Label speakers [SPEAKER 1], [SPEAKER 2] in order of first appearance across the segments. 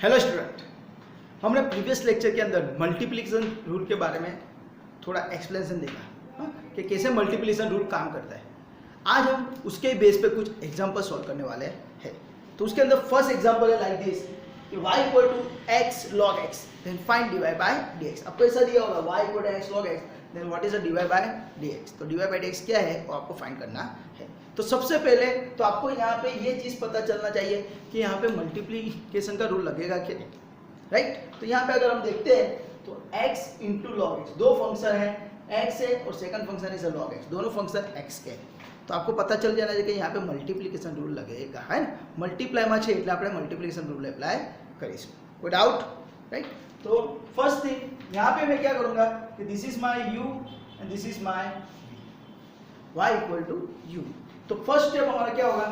[SPEAKER 1] Hello student, हमने previous lecture के अंदर मल्टीप्लिकेशन रूल के बारे में थोड़ा एक्सप्लेनेशन देखा कि कैसे मल्टीप्लिकेशन रूल काम करता है। आज हम उसके बेस पे कुछ एग्जांपल सॉल्व करने वाले हैं। तो उसके अंदर फर्स्ट एग्जांपल है लाइक दिस कि y equal to x log x then find dy bye dx। आपको ऐसा दिया होगा y equal to x log x then what is the dy bye dx। तो dy बाय dx क्या है वो आपको फाइंड करना है। तो सबसे पहले तो आपको यहाँ पे ये चीज़ पता चलना चाहिए कि यहाँ पे मल्टीप्लिकेशन का रूल लगेगा कि नहीं, राइट। तो यहाँ पे अगर हम देखते हैं तो x इंटू लॉग एक्स, दो फंक्शन है x है और second function is log x, दोनों फंक्शन x के हैं। तो आपको पता चल जाना चाहिए कि यहाँ पे मल्टीप्लिकेशन रूल लगेगा, है ना। मल्टीप्लायમાં છે એટલે આપણે મલ્ટીપ્લિકેશન रूल अप्लाई કરીશું, कोई डाउट, राइट। तो फर्स्ट थिंग यहाँ पे मैं क्या करूँगा कि this is my u and this is my v, y equal to u। तो फर्स्ट स्टेप हमारा क्या होगा,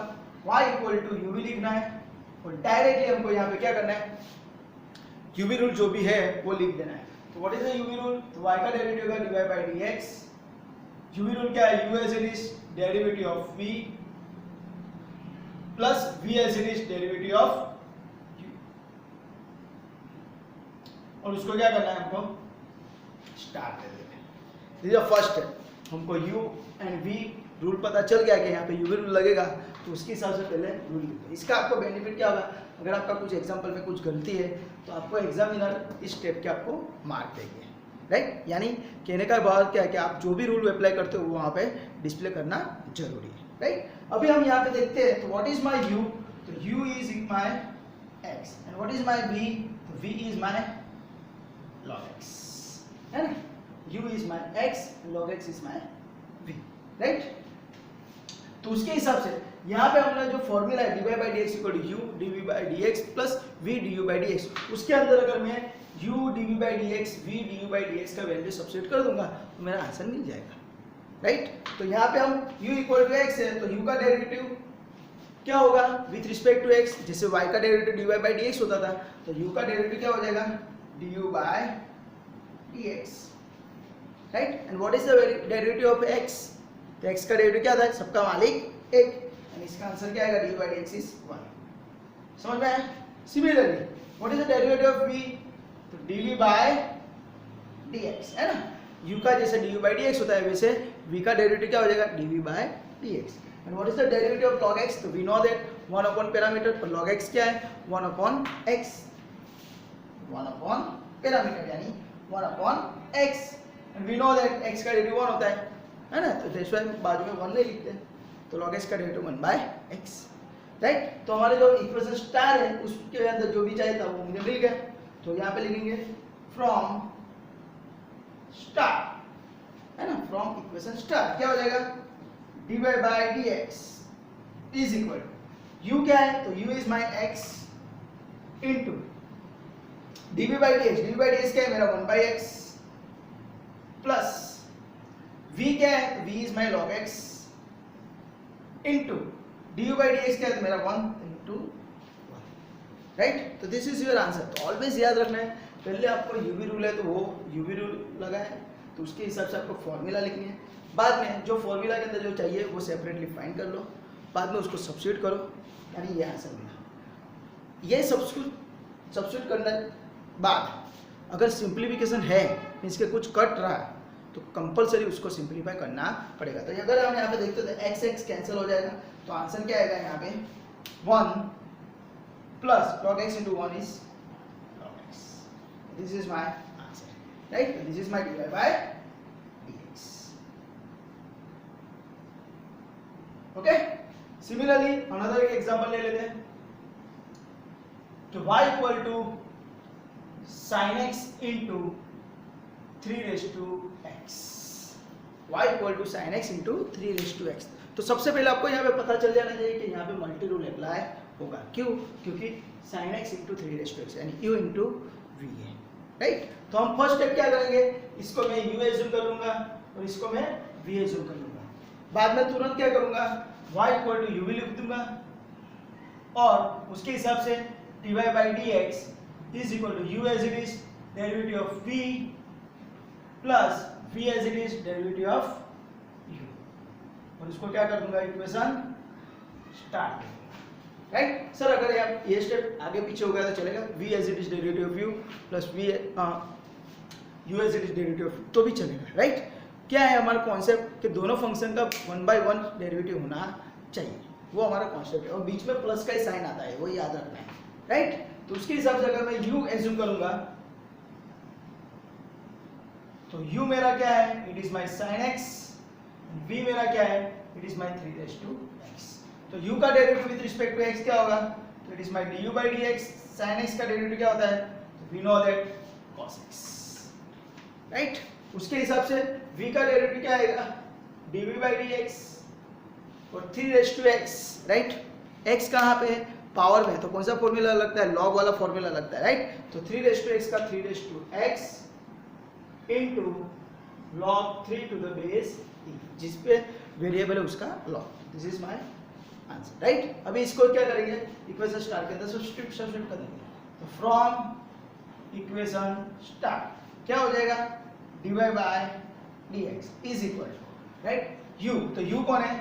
[SPEAKER 1] y इक्वल टू u भी लिखना है और डायरेक्टली हमको यहाँ पे क्या करना है, u v रूल जो भी है वो लिख देना है। तो what is the u v rule, तो y का डेरिवेटिव होगा dy bye dx। u v rule क्या है, u as it is derivative of v plus v as it is derivative of u, और उसको क्या करना है, हमको स्टार्ट कर देना है। This is the first step. हमको u एंड v रूल पता चल गया कि यहाँ पे u v रूल लगेगा, तो उसके हिसाब से पहले रूल लिखो। इसका आपको बेनिफिट क्या होगा, अगर आपका कुछ एग्जांपल में कुछ गलती है तो आपको एग्जामिनर इस स्टेप के आपको मार्क देंगे, राइट। यानी कहने का भाव क्या है कि आप जो भी रूल अप्लाई करते हो वो वहाँ पे डिस्प्ले करना जरूरी है, राइट। अभी हम यहाँ पे देखते हैं तो व्हाट इज माय u, तो u is my x and what is my v, तो v is my log x, है ना। u is my x and log x is my v, right. तो उसके हिसाब से यहाँ पे हमने जो फॉर्मूला है dy by dx equal to u dv by dx plus v du by dx, उसके अंदर अगर मैं u dv by dx v du by dx का वैल्यू सब्स्टिट्यूट कर दूंगा तो मेरा आंसर मिल जाएगा, राइट। तो यहाँ पे हम u इक्वल टू x है तो u का डेरिवेटिव क्या होगा विथ रिस्पेक्ट टू x, जैसे y का डेरिवेटिव dy बाई dx होता था तो u का डेरिवेटिव क्या हो जाएगा du by dx, right. And what is the derivative of x, तो x का डेरिवेटिव क्या था, सबका मालिक एक, एंड इसका आंसर क्या आएगा du by dx इज 1। समझ में आया। Similarly what is the derivative of v, तो dv by dx, है ना। u का जैसे du by dx होता है वैसे v का डेरिवेटिव क्या हो जाएगा dv by dx। And what is the derivative of log x, तो we know that 1 upon parameter, पर log x क्या है 1 अपॉन x, 1 अपॉन पैरामीटर यानी 1 upon x, and we know that x का डेरिवेटिव 1 होता है ना। तो दैट्स व्हाई बाजू में 1 ले लिखते हैं, तो log x का डेरिवेटिव 1 बाय x, राइट। तो हमारे जो इक्वेशन स्टार है उसके अंदर जो भी चाहिए था वो मुझे मिल गया। तो यहाँ पे लिखेंगे फ्रॉम स्टार, है ना, फ्रॉम इक्वेशन स्टार क्या हो जाएगा dy bye dx is equal to u क्या है, तो u is my x into dv by dx क्या है मेरा 1 बाय x प्लस v क्या है, तो v is my log x into du by dx क्या है, तो मेरा 1 इनटू 1, राइट। तो दिस इज योर आंसर। तो ऑलवेज याद रखना है पहले आपको u v रूल है तो वो u v रूल लगा है तो उसके हिसाब से आपको फॉर्मूला लिखनी है, बाद में जो फॉर्मूला के अंदर जो चाहिए वो सेपरेटली फाइंड कर लो, बाद में उसको सब्स्टिट्यूट करो, यानी ये आंसर मिला। ये सब्स्टिट्यूट करने बाद अगर सिंप्लीफिकेशन है मीन्स के कुछ कट रहा है तो कंपलसरी उसको सिंप्लीफाई करना पड़ेगा। तो अगर हम यहाँ पे देखते हैं तो x x कैंसिल हो जाएगा, तो आंसर क्या आएगा यहाँ पे 1 plus log x into 1 is log x। This is my answer, right. This is my dy by dx, okay. Similarly another एक एग्जांपल ले लेते हैं। तो y इक्वल टू sin x into 3 raised to x, y equal टू sin x into 3 raised to x। तो सबसे पहले आपको यहाँ पे पता चल जाना चाहिए कि यहाँ पे मल्टी रूल अप्लाई होगा, क्यों, क्योंकि sin x into 3 raised to x यानी u into v है, राइट। तो हम फर्स्ट स्टेप क्या करेंगे, इसको मैं u एज्यूम कर लूंगा और इसको मैं v एज्यूम कर लूंगा, बाद में तुरंत क्या करूंगा y equal to u v लिख दूंगा और उसके हिसाब से dy by dx is equal to u as it is derivative of v plus v as it is derivative of u, और इसको क्या कर दूंगा इक्वेशन स्टार्ट कर दूंगा, राइट सर, अगर ये स्टेप आगे पीछे हो गया तो चलेगा, v as it is derivative of u plus v u as it is derivative of तो भी चलेगा, राइट। क्या है हमारा कॉन्सेप्ट कि दोनों फंक्शन का 1/1 डेरिवेटिव होना चाहिए, वो हमारा कॉन्सेप्ट है, और बीच में प्लस का ही साइन आता है, वो याद रखना है, राइट। तो उसके हिसाब से अगर मैं u एज्यूम करूंगा तो u मेरा क्या है, it is my sine x, v मेरा क्या है, इट इज माई 3x। तो u का derivative with respect to x क्या होगा, तो it is my du by dx। sin x का डेरिवेटिव क्या होता है, तो we know that cos x, right. उसके हिसाब से v का डेरिवेटिव क्या आएगा, dv by dx और 3x, राइट। x कहाँ पे है, पावर में, तो कौन सा फॉर्मूला लगता है, लॉग वाला फॉर्मूला लगता है, राइट। तो 3x का 3x into log 3 to the base e, जिस पे वेरिएबल है उसका log। This is my answer, right. अभी इसको क्या करेंगे, इक्वेशन स्टार्ट के अंदर सब्स्टिट्यूट कर देंगे। तो फ्रॉम इक्वेशन स्टार्ट क्या हो जाएगा, dy by dx is equal to, right, u, तो u कौन है,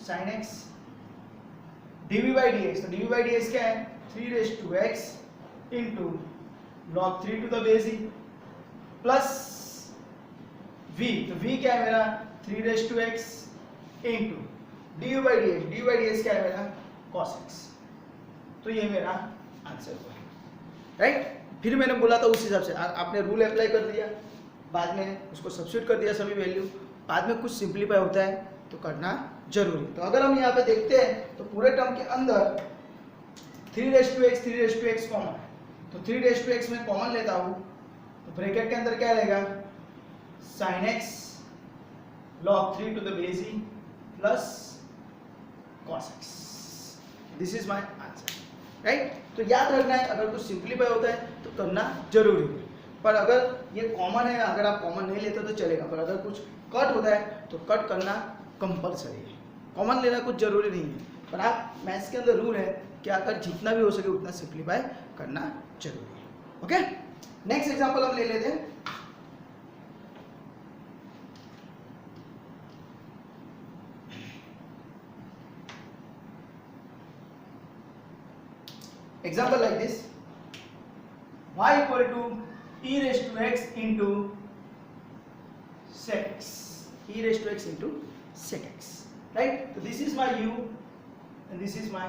[SPEAKER 1] sin x, dv by dx, तो dv by dx क्या है, 3x into log 3 to the base e plus v, तो v क्या है मेरा 3x into du by dx क्या है मेरा cos x। तो ये मेरा आंसर हुआ, राइट। फिर मैंने बोला था उस हिसाब से आपने रूल अप्लाई कर दिया, बाद में उसको सब्स्टिट्यूट कर दिया सभी वैल्यू, बाद में कुछ सिंपलीफाई होता है तो करना जरूरी। तो अगर हम यहाँ पे देखते हैं तो पूरे टर्म के अंदर 3x कॉमन है, तो 3x में कॉमन लेता हूँ तो ब्रैकेट के अंदर क्या रहेगा, sin x log 3 to the base e plus cos x। This is my answer, right. तो याद रखना है, अगर कुछ सिंपलीफाई होता है तो करना जरूरी है, पर अगर ये कॉमन है, अगर आप कॉमन नहीं लेते तो चलेगा, पर अगर कुछ कट होता है तो कट करना कंपलसरी है। कॉमन लेना कुछ जरूरी नहीं है, पर आप मैथ्स के अंदर रूल है कि अगर जितना भी हो सके उतना सिंपलीफाई करना जरूरी है। ओके, नेक्स्ट एग्जांपल हम ले लेते हैं। Example like this, y equal to e raised to x into sec x, e raised to x into sec x, right? So this is my u and this is my,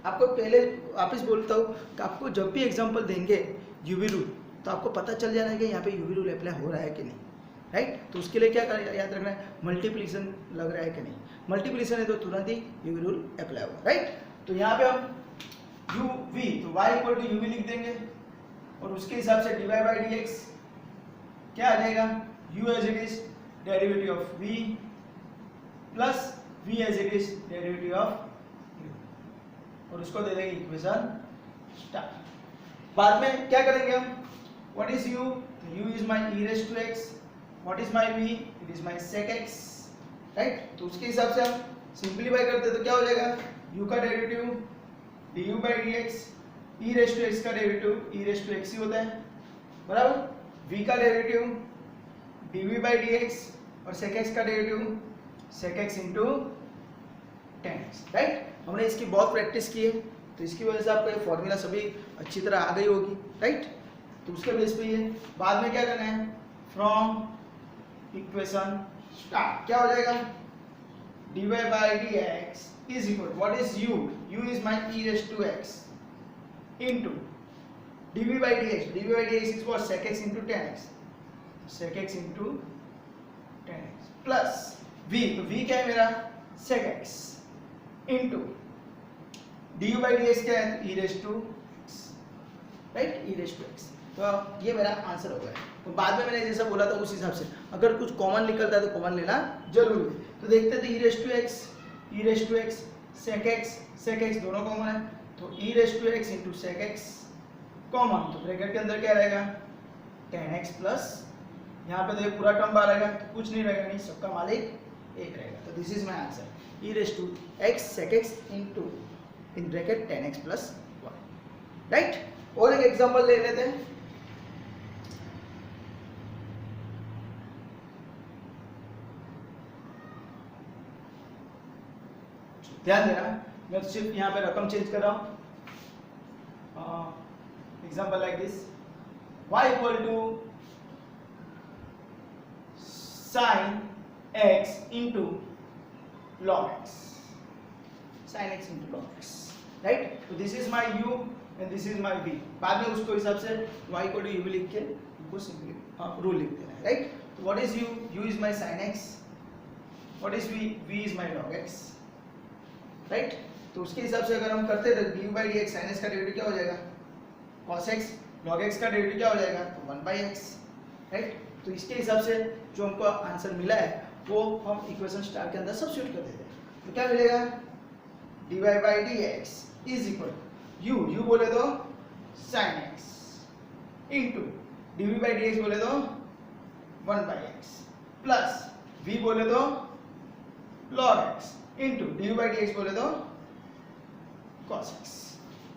[SPEAKER 1] आपको पहले वापस बोलता हूँ कि आपको जब भी एग्जांपल देंगे यूवी रूल तो आपको पता चल जाना है कि यहाँ पे यूवी रूल अप्लाई हो रहा है कि नहीं, राइट। तो उसके लिए क्या याद रखना है, मल्टीप्लिकेशन लग रहा है कि नहीं, मल्टीप्लिकेशन है तो तुरंत ही यूवी रूल अप्लाई होगा, राइट। तो यहाँ पे हम uv, तो y इक्वल टू uv लिख देंगे और उसके हिसाब से dy by dx क्या आ जाएगा, u as it is derivative of v plus v as it is derivative of u, और उसको दे देंगे इक्वेशन स्टार्ट। बाद में क्या करेंगे हम, व्हाट इज u, तो u is my e raise to x, what is my v, it is my sec x, right. तो उसके हिसाब से हम सिंपलीफाई करते तो क्या हो जाएगा, u का derivative du by dx, e raise to x का derivative e raise to x ही होता है, बराबर, v का डेरिवेटिव dv by dx और sec x का derivative sec x into tan x, right. हमने इसकी बहुत प्रैक्टिस की है तो इसकी वजह से आपको ये फॉर्मूला सभी अच्छी तरह आ गई होगी, राइट। तो उसके बेस पे ये बाद में क्या करना है, फ्रॉम इक्वेशन स्टार्ट क्या हो जाएगा, dy by dx is equal to, what is u is my e raised to x into dv by dx is what, sec x into tan x, sec x into tan x plus v, तो v क्या है मेरा sec x into du by dx क्या है, e raised to x, right, e raised to x। तो ये मेरा answer हो गया। तो बाद में मैंने जैसा बोला था उस हिसाब से अगर कुछ कॉमन निकलता है तो कॉमन लेना जरूरी है। तो देखते थे e raised to x sec x दोनों कॉमन है, तो e raised to x into sec x common, तो ब्रैकेट के अंदर क्या रहेगा, tan x प्लस, यहाँ पे देखो पूरा टर्म बाहर आएगा तो कुछ नहीं रहेगा, नहीं सबका मालिक एक रहेगा। तो this is my answer, e raised to x sec x into in bracket tan x plus 1, right. और एक एग्जांपल ले लेते हैं। ध्यान देना, मैं सिर्फ यहाँ पे रकम चेंज कर रहा हूँ, example like this, y equal to sin x into log x, sin x into log x, right? तो this is my u and this is my v. बाद में उसको हिसाब से y equal to u लिख के उनको सिंपली रूल लिख देना है, राइट? तो what is u? u is my sin x. what is v? v is my log x, right? तो उसके हिसाब से अगर हम करते हैं dy by dx, sin x का डेरिवेटिव क्या हो जाएगा? cos x. log x का डेरिवेटिव क्या हो जाएगा? तो 1 by x, राइट? तो इसके हिसाब से जो हमको आंसर मिला है वो हम इक्वेशन स्टार के अंदर सब्स्टिट्यूट कर देते हैं। तो क्या मिलेगा? dy by dx is equal u बोले तो sin x into dv by dx बोले तो 1 by x प्लस v बोले तो log x into dv by dx बोले तो cos x,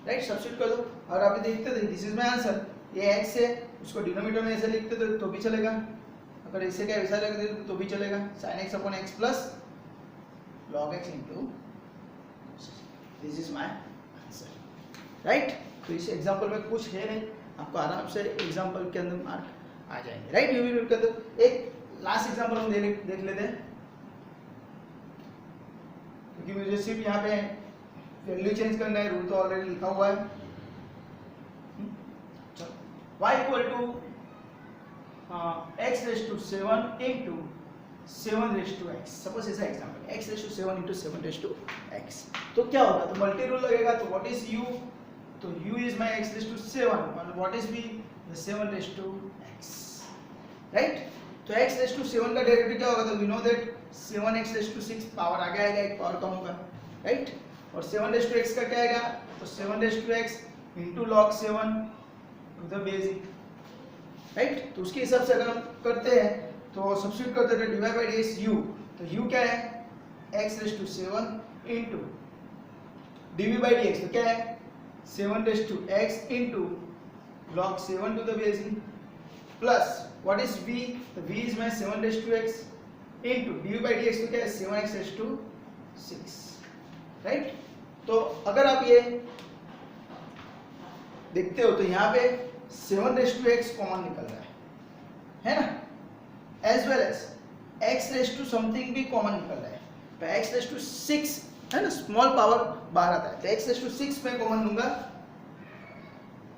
[SPEAKER 1] राइट? सब्स्टिट्यूट कर दो और आप देखते थे दिस इज माय आंसर। ये x है, उसको डिनोमिनेटर में ऐसे लिखते तो भी चलेगा, अगर इसे क्या वैसा रख देते तो भी चलेगा। sin x upon x plus log x into this is my answer, right? तो इस एग्जांपल में कुछ है नहीं, आपको आराम से एग्जांपल के अंदर मार्क आ जाएंगे, राइट? यू विल कर दो। एक लास्ट एग्जांपल हम देख लेते हैं, क्योंकि मुझे सिर्फ यहाँ पे वैल्यू चेंज करना है, रूल तो ऑलरेडी लिखा हुआ है। y equal to x raised to 7 into 7 raised to x, suppose ऐसा example x raised to 7 into 7 raised to x, तो क्या होगा? तो मल्टी रूल लगेगा। तो व्हाट इज u? तो u is my x raised to 7 और what is v? the 7 raised to x, right? तो x raised to 7 का डेरिवेटिव क्या होगा? तो we know that 7x raised to 6 power आगे आएगा, एक पावर कम होगा, राइट? और 7 raised to x का क्या आएगा? तो 7 raised to x into log 7 to the base e, right? तो उसके हिसाब से अगर हम करते हैं तो सब्स्टिट्यूट करते हैं dy by dx u, तो u क्या है? x raised to 7 into dv by dx, तो क्या है? 7 raised to x into log 7 to the base e plus what is v? तो v is my 7 raised to x into dv by dx, तो क्या है? 7x raised to 6, right? तो अगर आप ये देखते हो तो यहाँ पे 7 raised to x कॉमन निकल रहा है ना? As well as x raised to something भी कॉमन निकल रहा है। तो x raised to 6 है ना, स्मॉल पावर बाहर आता है, तो x raised to 6 में कॉमन लूंगा,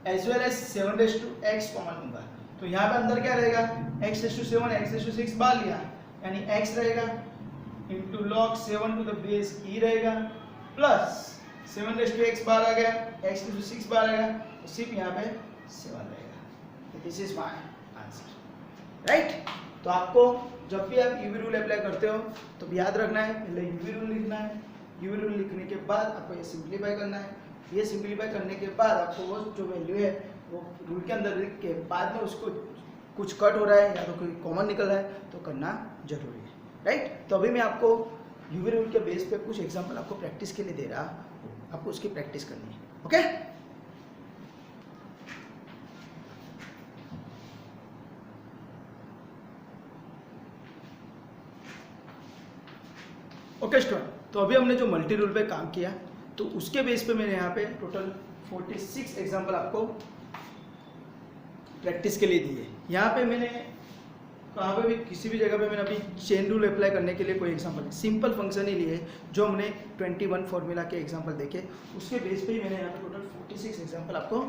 [SPEAKER 1] as well as 7 raised to x common लूंगा। तो यहाँ पे अंदर क्या रहेगा? x raised to 7 x raised to 6 बाहर लिया, यानी x रहेगा into log 7 to the base e रहेगा प्लस 7 raised to x बाहर आ गया, x raised to 6 बाहर आ गया, तो सिर्फ यहाँ पे 7 रहेगा। This is my answer, right? तो आपको जब भी आप यूवी रूल अप्लाई करते हो तो याद रखना है, पहले यूवी रूल लिखना है, यूवी रूल लिखने के बाद आपको ये सिंप्लीफाई करना है, ये सिंप्लीफाई करने के बाद आपको वो जो वैल्यू है वो रूल के अंदर लिख के बाद में उसको कुछ कट हो रहा है या तो कोई कॉमन निकल रहा है तो करना जरूरी है, राइट? तो अभी मैं आपको यूवी रूल के बेस पे कुछ एग्जांपल आपको प्रैक्टिस के लिए दे रहा हूँ, आपको उसकी प्रैक्टिस करनी है, ओके? ओके स्टूडेंट, तो अभी हमने जो मल्टी रूल पे काम किया तो उसके बेस पे मैंने यहाँ पे टोटल 46 एग्जांपल आपको प्रैक्टिस के लिए दिए। यहाँ पे मैंने कहाँ पे भी किसी भी जगह पे मैंने अभी चेन रूल अप्लाई करने के लिए कोई एग्जांपल सिंपल फंक्शन ही लिए जो हमने 21 फॉर्मूला के एग्जांपल देखे, उसके बेस पे ही मैंने यहाँ पे टोटल 46 एग्जांपल आपको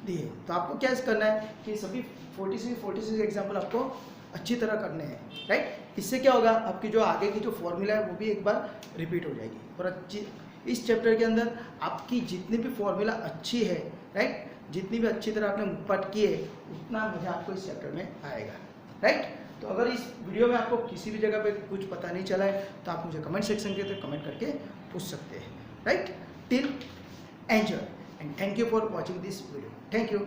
[SPEAKER 1] दिए। तो आपको क्या करना है कि सभी 46 एग्जांपल आपको अच्छी तरह करने हैं, राइट? इससे क्या होगा, आपकी जो आगे की जो फॉर्मूला है वो भी एक बार रिपीट हो जाएगी और अच्छी इस चैप्टर के अंदर आपकी जितनी भी फॉर्मूला अच्छी है, राइट, जितनी भी अच्छी तरह आपने मुखपाठ की है उतना मजा आपको इस चैप्टर में आएगा, राइट? तो अगर इस वीडियो में आपको किसी भी जगह पे कुछ पता नहीं चला है तो आप मुझे कमेंट सेक्शन के अंदर कमेंट करके पूछ सकते हैं, right? Till enjoy and thank you for watching this video, thank you.